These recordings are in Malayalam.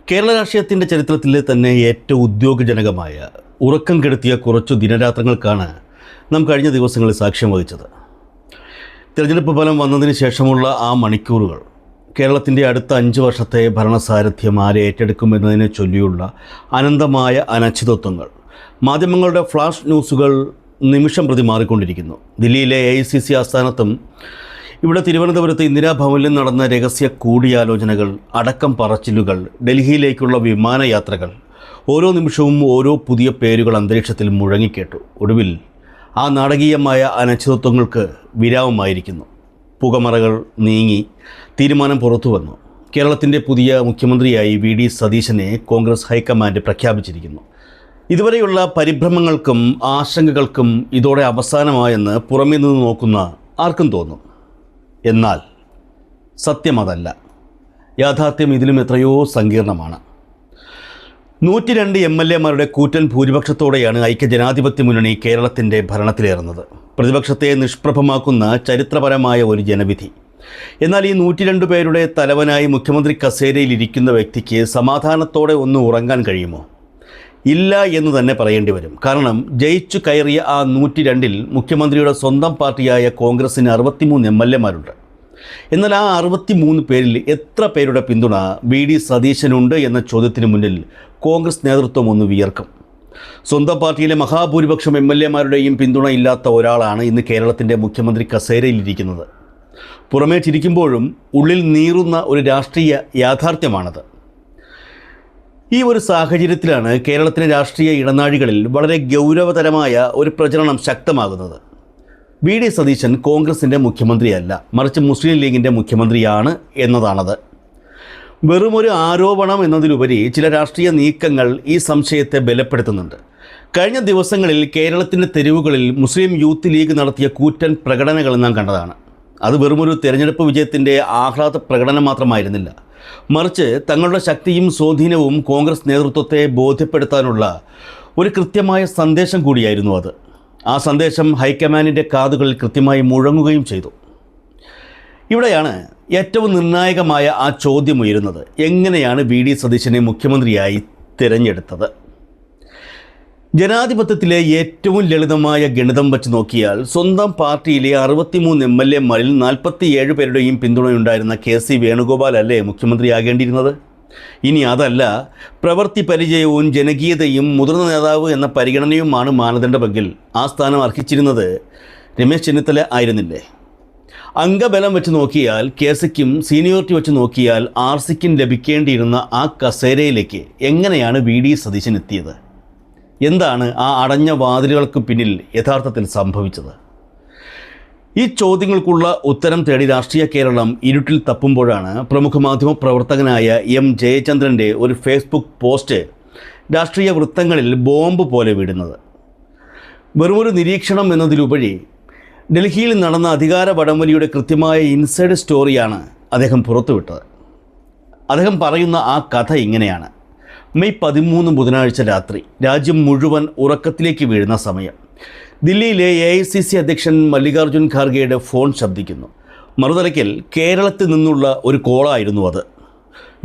കേരള രാഷ്ട്രീയത്തിൻ്റെ ചരിത്രത്തിലെ തന്നെ ഏറ്റവും ഉദ്യോഗജനകമായ ഉറക്കം കെടുത്തിയ കുറച്ചു ദിനരാത്രങ്ങൾക്കാണ് നാം കഴിഞ്ഞ ദിവസങ്ങളിൽ സാക്ഷ്യം വഹിച്ചത്. തിരഞ്ഞെടുപ്പ് ഫലം വന്നതിന് ശേഷമുള്ള ആ മണിക്കൂറുകൾ കേരളത്തിൻ്റെ അടുത്ത 5 വർഷത്തെ ഭരണസാരഥ്യം ആരെ ഏറ്റെടുക്കുമെന്നതിനെ ചൊല്ലിയുള്ള അനന്തമായ അനിശ്ചിതത്വങ്ങൾ, മാധ്യമങ്ങളുടെ ഫ്ലാഷ് ന്യൂസുകൾ നിമിഷം പ്രതി മാറിക്കൊണ്ടിരിക്കുന്നു. ദില്ലിയിലെ AICC ആസ്ഥാനത്തും ഇവിടെ തിരുവനന്തപുരത്ത് ഇന്ദിരാഭവനിൽ നടന്ന രഹസ്യ കൂടിയാലോചനകൾ, അടക്കം പറച്ചിലുകൾ, ഡൽഹിയിലേക്കുള്ള വിമാനയാത്രകൾ, ഓരോ നിമിഷവും ഓരോ പുതിയ പേരുകൾ അന്തരീക്ഷത്തിൽ മുഴങ്ങിക്കേട്ടു. ഒടുവിൽ ആ നാടകീയമായ അനിശ്ചിതത്വങ്ങൾക്ക് വിരാമമായിരിക്കുന്നു. പുകമറകൾ നീങ്ങി തീരുമാനം പുറത്തു വന്നു. കേരളത്തിൻ്റെ പുതിയ മുഖ്യമന്ത്രിയായി VD സതീശനെ കോൺഗ്രസ് ഹൈക്കമാൻഡ് പ്രഖ്യാപിച്ചിരിക്കുന്നു. ഇതുവരെയുള്ള പരിഭ്രമങ്ങൾക്കും ആശങ്കകൾക്കും ഇതോടെ അവസാനമായെന്ന് പുറമേ നിന്ന് നോക്കുന്ന ആർക്കും തോന്നും. എന്നാൽ സത്യം അതല്ല. യാഥാർത്ഥ്യം ഇതിലും എത്രയോ സങ്കീർണമാണ്. 102 MLA-മാരുടെ കൂറ്റൻ ഭൂരിപക്ഷത്തോടെയാണ് ഐക്യജനാധിപത്യ മുന്നണി കേരളത്തിൻ്റെ ഭരണത്തിലേറുന്നത്. പ്രതിപക്ഷത്തെ നിഷ്പ്രഭമാക്കുന്ന ചരിത്രപരമായ ഒരു ജനവിധി. എന്നാൽ ഈ 102 പേരുടെ തലവനായി മുഖ്യമന്ത്രി കസേരയിലിരിക്കുന്ന വ്യക്തിക്ക് സമാധാനത്തോടെ ഒന്ന് ഉറങ്ങാൻ കഴിയുമോ? ഇല്ല എന്ന് തന്നെ പറയേണ്ടി വരും. കാരണം ജയിച്ചു കയറിയ ആ 102-ൽ മുഖ്യമന്ത്രിയുടെ സ്വന്തം പാർട്ടിയായ കോൺഗ്രസിന് 63 MLA-മാരുണ്ട്. എന്നാൽ ആ 63 പേരിൽ എത്ര പേരുടെ പിന്തുണ VD സതീശനുണ്ട് എന്ന ചോദ്യത്തിന് മുന്നിൽ കോൺഗ്രസ് നേതൃത്വം ഒന്ന് വിയർക്കും. സ്വന്തം പാർട്ടിയിലെ മഹാഭൂരിപക്ഷം MLA-മാരുടെയും പിന്തുണ ഇല്ലാത്ത ഒരാളാണ് ഇന്ന് കേരളത്തിൻ്റെ മുഖ്യമന്ത്രി കസേരയിലിരിക്കുന്നത്. പുറമേ ചിരിക്കുമ്പോഴും ഉള്ളിൽ നീറുന്ന ഒരു രാഷ്ട്രീയ യാഥാർത്ഥ്യമാണത്. ഈ ഒരു സാഹചര്യത്തിലാണ് കേരളത്തിലെ രാഷ്ട്രീയ ഇടനാഴികളിൽ വളരെ ഗൗരവതരമായ ഒരു പ്രചരണം ശക്തമാകുന്നത്. VD സതീശൻ കോൺഗ്രസിൻ്റെ മുഖ്യമന്ത്രിയല്ല, മറിച്ച് മുസ്ലിം ലീഗിൻ്റെ മുഖ്യമന്ത്രിയാണ് എന്നതാണത്. വെറുമൊരു ആരോപണം എന്നതിലുപരി ചില രാഷ്ട്രീയ നീക്കങ്ങൾ ഈ സംശയത്തെ ബലപ്പെടുത്തുന്നുണ്ട്. കഴിഞ്ഞ ദിവസങ്ങളിൽ കേരളത്തിൻ്റെ തെരുവുകളിൽ മുസ്ലിം യൂത്ത് ലീഗ് നടത്തിയ കൂറ്റൻ പ്രകടനങ്ങൾ നാം കണ്ടതാണ്. അത് വെറുമൊരു തെരഞ്ഞെടുപ്പ് വിജയത്തിൻ്റെ ആഹ്ലാദ പ്രകടനം മാത്രമായിരുന്നില്ല, മറിച്ച് തങ്ങളുടെ ശക്തിയും സ്വാധീനവും കോൺഗ്രസ് നേതൃത്വത്തെ ബോധ്യപ്പെടുത്താനുള്ള ഒരു കൃത്യമായ സന്ദേശം കൂടിയായിരുന്നു അത്. ആ സന്ദേശം ഹൈക്കമാൻഡിൻ്റെ കാതുകളിൽ കൃത്യമായി മുഴങ്ങുകയും ചെയ്തു. ഇവിടെയാണ് ഏറ്റവും നിർണായകമായ ആ ചോദ്യം ഉയരുന്നത്. എങ്ങനെയാണ് VD സതീശനെ മുഖ്യമന്ത്രിയായി തിരഞ്ഞെടുത്തത്? ജനാധിപത്യത്തിലെ ഏറ്റവും ലളിതമായ ഗണിതം വച്ച് നോക്കിയാൽ സ്വന്തം പാർട്ടിയിലെ 63 MLA-മാരിൽ 47 പേരുടെയും പിന്തുണയുണ്ടായിരുന്ന KC വേണുഗോപാൽ അല്ലേ മുഖ്യമന്ത്രിയാകേണ്ടിയിരുന്നത്? ഇനി അതല്ല, പ്രവൃത്തി പരിചയവും ജനകീയതയും മുതിർന്ന നേതാവ് എന്ന പരിഗണനയുമാണ് മാനദണ്ഡമെങ്കിൽ ആ സ്ഥാനം അർഹിച്ചിരുന്നത് രമേശ് ചെന്നിത്തല ആയിരുന്നില്ലേ? അംഗബലം വെച്ച് നോക്കിയാൽ KCക്കും സീനിയോറിറ്റി വെച്ച് നോക്കിയാൽ RCക്കും ലഭിക്കേണ്ടിയിരുന്ന ആ കസേരയിലേക്ക് എങ്ങനെയാണ് VD സതീശൻ എത്തിയത്? എന്താണ് ആ അടഞ്ഞ വാതിലുകൾക്ക് പിന്നിൽ യഥാർത്ഥത്തിൽ സംഭവിച്ചത്? ഈ ചോദ്യങ്ങൾക്കുള്ള ഉത്തരം തേടി രാഷ്ട്രീയ കേരളം ഇരുട്ടിൽ തപ്പുമ്പോഴാണ് പ്രമുഖ മാധ്യമ പ്രവർത്തകനായ M ജയചന്ദ്രൻ്റെ ഒരു ഫേസ്ബുക്ക് പോസ്റ്റ് രാഷ്ട്രീയ വൃത്തങ്ങളിൽ ബോംബ് പോലെ വീടുന്നത്. വെറുമൊരു നിരീക്ഷണം എന്നതിലുപരി ഡൽഹിയിൽ നടന്ന അധികാര വടംവലിയുടെ കൃത്യമായ ഇൻസൈഡ് സ്റ്റോറിയാണ് അദ്ദേഹം പുറത്തുവിട്ടത്. അദ്ദേഹം പറയുന്ന ആ കഥ ഇങ്ങനെയാണ്. മെയ് 13 ബുധനാഴ്ച രാത്രി രാജ്യം മുഴുവൻ ഉറക്കത്തിലേക്ക് വീഴുന്ന സമയം ദില്ലിയിലെ AICC അധ്യക്ഷൻ മല്ലികാർജ്ജുൻ ഖാർഗെയുടെ ഫോൺ ശബ്ദിക്കുന്നു. മറുതലയ്ക്കൽ കേരളത്തിൽ നിന്നുള്ള ഒരു കോളായിരുന്നു അത്.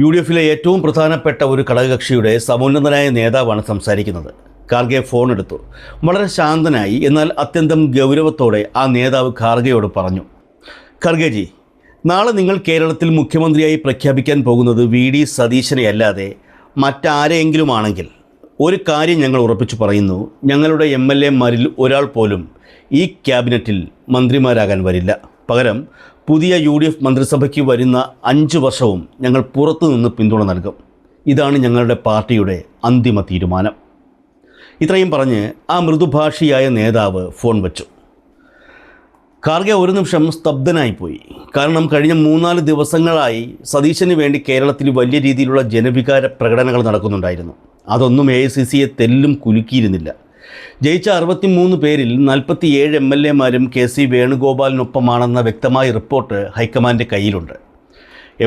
UDFിലെ ഏറ്റവും പ്രധാനപ്പെട്ട ഒരു ഘടകകക്ഷിയുടെ സമുന്നതനായ നേതാവാണ് സംസാരിക്കുന്നത്. ഖാർഗെ ഫോൺ എടുത്തു. വളരെ ശാന്തനായി എന്നാൽ അത്യന്തം ഗൗരവത്തോടെ ആ നേതാവ് ഖാർഗെയോട് പറഞ്ഞു, ഖാർഗെജി, നാളെ നിങ്ങൾ കേരളത്തിൽ മുഖ്യമന്ത്രിയായി പ്രഖ്യാപിക്കാൻ പോകുന്നത് VD സതീശനെ അല്ലാതെ മറ്റാരെങ്കിലുമാണെങ്കിൽ ഒരു കാര്യം ഞങ്ങൾ ഉറപ്പിച്ചു പറയുന്നു, ഞങ്ങളുടെ MLA-മാരിൽ ഒരാൾ പോലും ഈ ക്യാബിനറ്റിൽ മന്ത്രിമാരാകാൻ വരില്ല. പകരം പുതിയ UDF മന്ത്രിസഭയ്ക്ക് വരുന്ന 5 വർഷവും ഞങ്ങൾ പുറത്തുനിന്ന് പിന്തുണ നൽകും. ഇതാണ് ഞങ്ങളുടെ പാർട്ടിയുടെ അന്തിമ തീരുമാനം. ഇത്രയും പറഞ്ഞ് ആ മൃദുഭാഷിയായ നേതാവ് ഫോൺ വെച്ചു. ഖാർഗെ ഒരു നിമിഷം സ്തബ്ധനായിപ്പോയി. കാരണം കഴിഞ്ഞ 3-4 ദിവസങ്ങളായി സതീശന് വേണ്ടി കേരളത്തിൽ വലിയ രീതിയിലുള്ള ജനവികാര പ്രകടനങ്ങൾ നടക്കുന്നുണ്ടായിരുന്നു. അതൊന്നും AICCയെ തെല്ലും കുലുക്കിയിരുന്നില്ല. ജയിച്ച 63 പേരിൽ 47 MLA-മാരും KC വേണുഗോപാലിനൊപ്പമാണെന്ന വ്യക്തമായ റിപ്പോർട്ട് ഹൈക്കമാൻഡ് കയ്യിലുണ്ട്.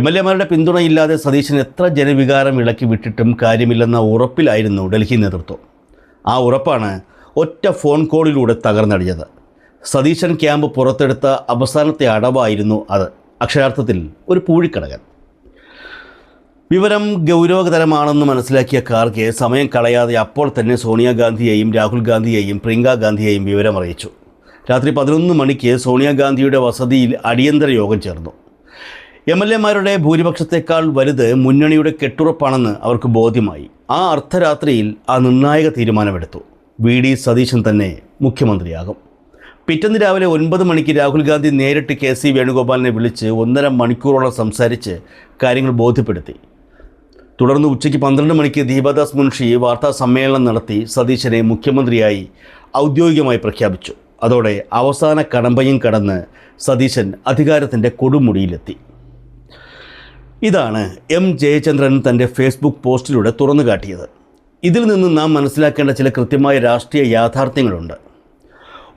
MLA-മാരുടെ പിന്തുണയില്ലാതെ സതീശൻ എത്ര ജനവികാരം ഇളക്കി വിട്ടിട്ടും കാര്യമില്ലെന്ന ഉറപ്പിലായിരുന്നു ഡൽഹി നേതൃത്വം. ആ ഉറപ്പാണ് ഒറ്റ ഫോൺ കോളിലൂടെ തകർന്നടിഞ്ഞത്. സതീശൻ ക്യാമ്പ് പുറത്തെടുത്ത അവസാനത്തെ അടവായിരുന്നു അത്. അക്ഷരാർത്ഥത്തിൽ ഒരു പൂഴിക്കടകൻ. വിവരം ഗൗരവതരമാണെന്ന് മനസ്സിലാക്കിയ ഖാർഗെ സമയം കളയാതെ അപ്പോൾ തന്നെ സോണിയാഗാന്ധിയെയും രാഹുൽ ഗാന്ധിയെയും പ്രിയങ്ക ഗാന്ധിയെയും വിവരമറിയിച്ചു. രാത്രി 11 മണിക്ക് സോണിയാഗാന്ധിയുടെ വസതിയിൽ അടിയന്തര യോഗം ചേർന്നു. MLA-മാരുടെ ഭൂരിപക്ഷത്തേക്കാൾ വലുത് മുന്നണിയുടെ കെട്ടുറപ്പാണെന്ന് അവർക്ക് ബോധ്യമായി. ആ അർദ്ധരാത്രിയിൽ ആ നിർണായക തീരുമാനമെടുത്തു. VD സതീശൻ തന്നെ മുഖ്യമന്ത്രിയാകും. പിറ്റേന്ന് രാവിലെ 9 മണിക്ക് രാഹുൽ ഗാന്ധി നേരിട്ട് KC വേണുഗോപാലിനെ വിളിച്ച് 1.5 മണിക്കൂറോളം സംസാരിച്ച് കാര്യങ്ങൾ ബോധ്യപ്പെടുത്തി. തുടർന്ന് ഉച്ചയ്ക്ക് 12 മണിക്ക് ദീപദാസ് മുൻഷി വാർത്താ സമ്മേളനം നടത്തി സതീശനെ മുഖ്യമന്ത്രിയായി ഔദ്യോഗികമായി പ്രഖ്യാപിച്ചു. അതോടെ അവസാന കടമ്പയും കടന്ന് സതീശൻ അധികാരത്തിൻ്റെ കൊടുമുടിയിലെത്തി. ഇതാണ് M. ജയചന്ദ്രൻ തൻ്റെ ഫേസ്ബുക്ക് പോസ്റ്റിലൂടെ തുറന്നു കാട്ടിയത്. ഇതിൽ നിന്ന് നാം മനസ്സിലാക്കേണ്ട ചില കൃത്യമായ രാഷ്ട്രീയ യാഥാർത്ഥ്യങ്ങളുണ്ട്.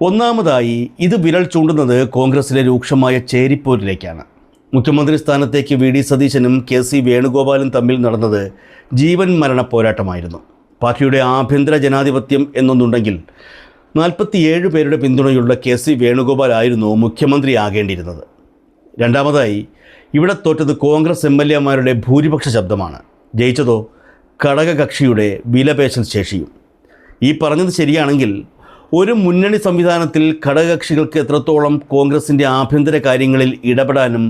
ഒന്നാമതായി, ഇത് വിരൽ ചൂണ്ടുന്നത് കോൺഗ്രസിലെ രൂക്ഷമായ ചേരിപ്പോരിലേക്കാണ്. മുഖ്യമന്ത്രി സ്ഥാനത്തേക്ക് VD സതീശനും KC വേണുഗോപാലും തമ്മിൽ നടന്നത് ജീവൻ മരണ പോരാട്ടമായിരുന്നു. പാർട്ടിയുടെ ആഭ്യന്തര ജനാധിപത്യം എന്നൊന്നുണ്ടെങ്കിൽ 47 പേരുടെ പിന്തുണയുള്ള KC വേണുഗോപാൽ ആയിരുന്നു മുഖ്യമന്ത്രിയാകേണ്ടിയിരുന്നത്. രണ്ടാമതായി, ഇവിടെ തോറ്റത് കോൺഗ്രസ് MLA-മാരുടെ ഭൂരിപക്ഷ ശബ്ദമാണ്. ജയിച്ചതോ ഘടകകക്ഷിയുടെ വിലപേശൽ ശേഷിയും. ഈ പറഞ്ഞത് ശരിയാണെങ്കിൽ ഒരു മുന്നണി സംവിധാനത്തിൽ ഘടകകക്ഷികൾക്ക് എത്രത്തോളം കോൺഗ്രസിൻ്റെ ആഭ്യന്തര കാര്യങ്ങളിൽ ഇടപെടാനും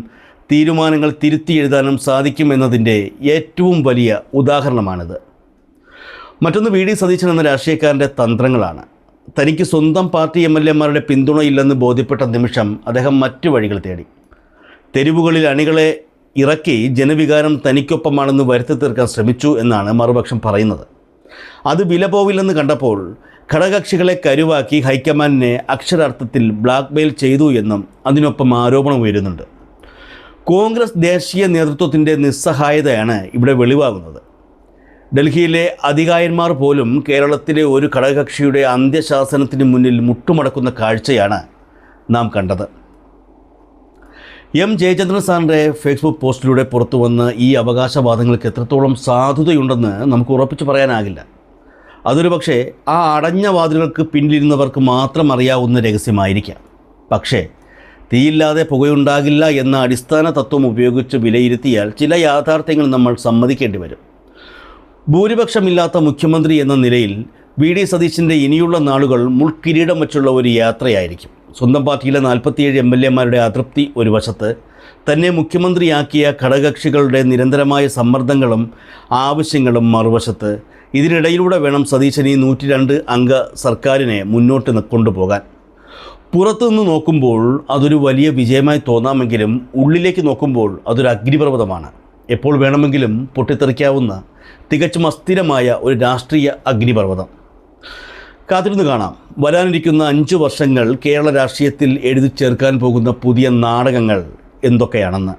തീരുമാനങ്ങൾ തിരുത്തി എഴുതാനും സാധിക്കുമെന്നതിൻ്റെ ഏറ്റവും വലിയ ഉദാഹരണമാണിത്. മറ്റൊന്ന് VD സതീശൻ എന്ന രാഷ്ട്രീയക്കാരൻ്റെ തന്ത്രങ്ങളാണ്. തനിക്ക് സ്വന്തം പാർട്ടി MLA-മാരുടെ പിന്തുണയില്ലെന്ന് ബോധ്യപ്പെട്ട നിമിഷം അദ്ദേഹം മറ്റു വഴികൾ തേടി. തെരുവുകളിൽ അണികളെ ഇറക്കി ജനവികാരം തനിക്കൊപ്പമാണെന്ന് വരുത്തി തീർക്കാൻ ശ്രമിച്ചു എന്നാണ് മറുപക്ഷം പറയുന്നത്. അത് വില പോവില്ലെന്ന് കണ്ടപ്പോൾ ഘടകകക്ഷികളെ കരുവാക്കി ഹൈക്കമാൻഡിനെ അക്ഷരാർത്ഥത്തിൽ ബ്ലാക്ക്മെയിൽ ചെയ്തു എന്നും അതിനൊപ്പം ആരോപണം ഉയരുന്നുണ്ട്. കോൺഗ്രസ് ദേശീയ നേതൃത്വത്തിൻ്റെ നിസ്സഹായതയാണ് ഇവിടെ വെളിവാകുന്നത്. ഡൽഹിയിലെ അധികായന്മാർ പോലും കേരളത്തിലെ ഒരു ഘടകകക്ഷിയുടെ അന്ത്യശാസനത്തിന് മുന്നിൽ മുട്ടുമടക്കുന്ന കാഴ്ചയാണ് നാം കണ്ടത്. M. ജയചന്ദ്രൻ സാറിൻ്റെ ഫേസ്ബുക്ക് പോസ്റ്റിലൂടെ പുറത്തു വന്ന ഈ അവകാശവാദങ്ങൾക്ക് എത്രത്തോളം സാധുതയുണ്ടെന്ന് നമുക്ക് ഉറപ്പിച്ച് പറയാനാകില്ല. അതൊരു പക്ഷേ ആ അടഞ്ഞ വാതിലുകൾക്ക് പിന്നിലിരുന്നവർക്ക് മാത്രം അറിയാവുന്ന രഹസ്യമായിരിക്കാം. പക്ഷേ തീയില്ലാതെ പുകയുണ്ടാകില്ല എന്ന അടിസ്ഥാന തത്വം ഉപയോഗിച്ച് വിലയിരുത്തിയാൽ ചില യാഥാർത്ഥ്യങ്ങൾ നമ്മൾ സമ്മതിക്കേണ്ടി വരും. ഭൂരിപക്ഷമില്ലാത്ത മുഖ്യമന്ത്രി എന്ന നിലയിൽ VD സതീശൻ്റെ ഇനിയുള്ള നാളുകൾ മുൾക്കിരീടം വച്ചുള്ള ഒരു യാത്രയായിരിക്കും. സ്വന്തം പാർട്ടിയിലെ 47 MLA-മാരുടെ അതൃപ്തി ഒരു വശത്ത്, തന്നെ മുഖ്യമന്ത്രിയാക്കിയ ഘടകകക്ഷികളുടെ നിരന്തരമായ സമ്മർദ്ദങ്ങളും ആവശ്യങ്ങളും മറുവശത്ത്. ഇതിനിടയിലൂടെ വേണം സതീശൻ ഈ 102 അംഗ സർക്കാരിനെ മുന്നോട്ട് കൊണ്ടുപോകാൻ. പുറത്തുനിന്ന് നോക്കുമ്പോൾ അതൊരു വലിയ വിജയമായി തോന്നാമെങ്കിലും ഉള്ളിലേക്ക് നോക്കുമ്പോൾ അതൊരു അഗ്നിപർവ്വതമാണ്. എപ്പോൾ വേണമെങ്കിലും പൊട്ടിത്തെറിക്കാവുന്ന തികച്ചും അസ്ഥിരമായ ഒരു രാഷ്ട്രീയ അഗ്നിപർവ്വതം. കാത്തിരുന്ന് കാണാം വരാനിരിക്കുന്ന 5 വർഷങ്ങൾ കേരള രാഷ്ട്രീയത്തിൽ എഴുതി ചേർക്കാൻ പോകുന്ന പുതിയ നാടകങ്ങൾ എന്തൊക്കെയാണെന്ന്.